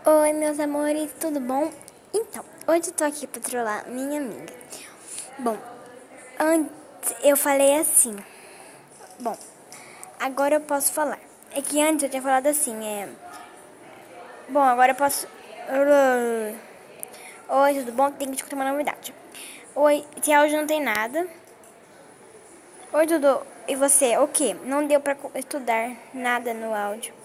Oi, meus amores, tudo bom? Então, hoje eu tô aqui pra trollar minha amiga. Bom, antes eu falei assim. Bom, agora eu posso falar. É que antes eu tinha falado assim, Bom, agora eu posso... Oi, tudo bom? Tem que te contar uma novidade. Oi, esse áudio não tem nada. Oi, Dudu. E você? O quê? Não deu pra estudar nada no áudio.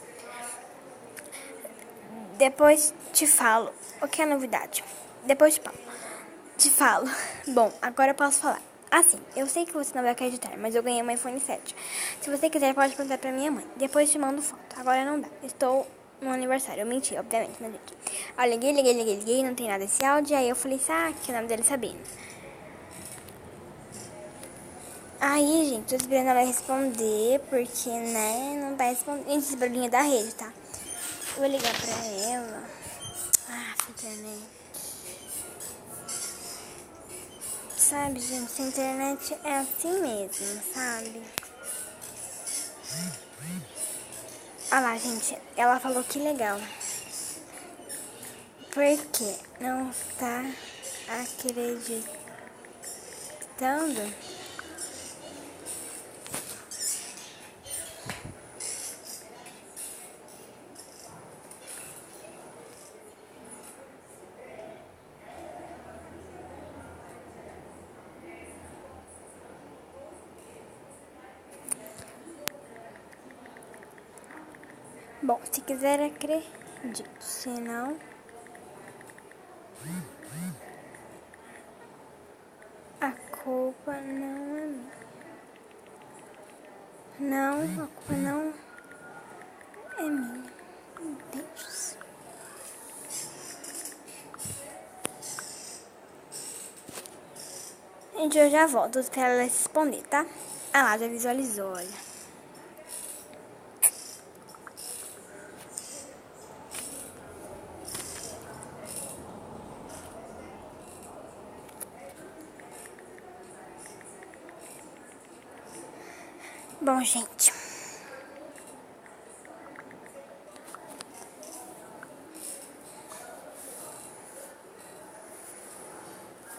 Depois te falo. O que é novidade? Depois te falo. Te falo. Bom, agora eu posso falar. Assim, eu sei que você não vai acreditar, mas eu ganhei um iPhone 7. Se você quiser, pode perguntar pra minha mãe. Depois te mando foto. Agora não dá. Estou no aniversário. Eu menti, obviamente, né, gente? Eu liguei, não tem nada esse áudio. Aí eu falei, que o nome dele é Sabino. Aí, gente, tô esperando ela responder, porque, né, não tá respondendo. Gente, esse barulhinho é da rede, tá? Eu vou ligar pra ela. Internet. Sabe, gente, a internet é assim mesmo, sabe? Olha lá, gente, ela falou que legal. Por que não tá acreditando? Bom, se quiser acredito, se não, a culpa não é minha. Não, a culpa não é minha. Beijos. Gente, eu já volto pra ela responder, tá? Ah lá, já visualizou, olha. Bom, gente.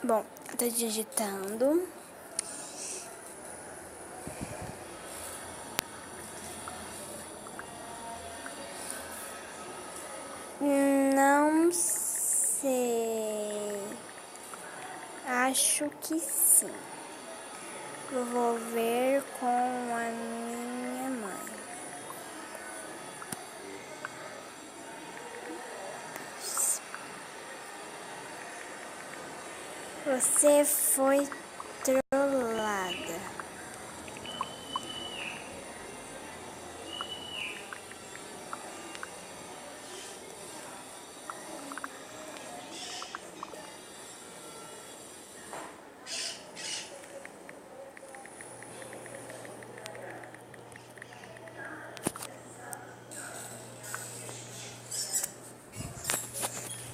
Bom, eu tô digitando. Não sei. Acho que sim. Eu vou ver com a minha mãe. Você foi trollada.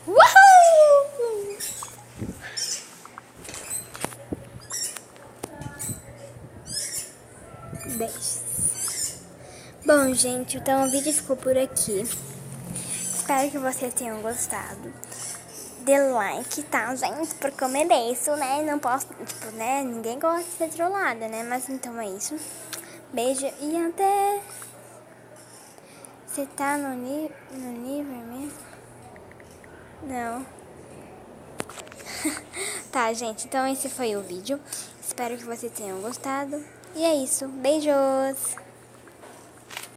Uhul! Beijos. Bom, gente, então o vídeo ficou por aqui. Espero que vocês tenham gostado. Dê like, tá, gente? Porque eu mereço, né? Não posso, tipo, né? Ninguém gosta de ser trollada, né? Mas então é isso. Beijo e até... Você tá no nível mesmo? Não. Tá, gente. Então esse foi o vídeo. Espero que vocês tenham gostado. E é isso. Beijos!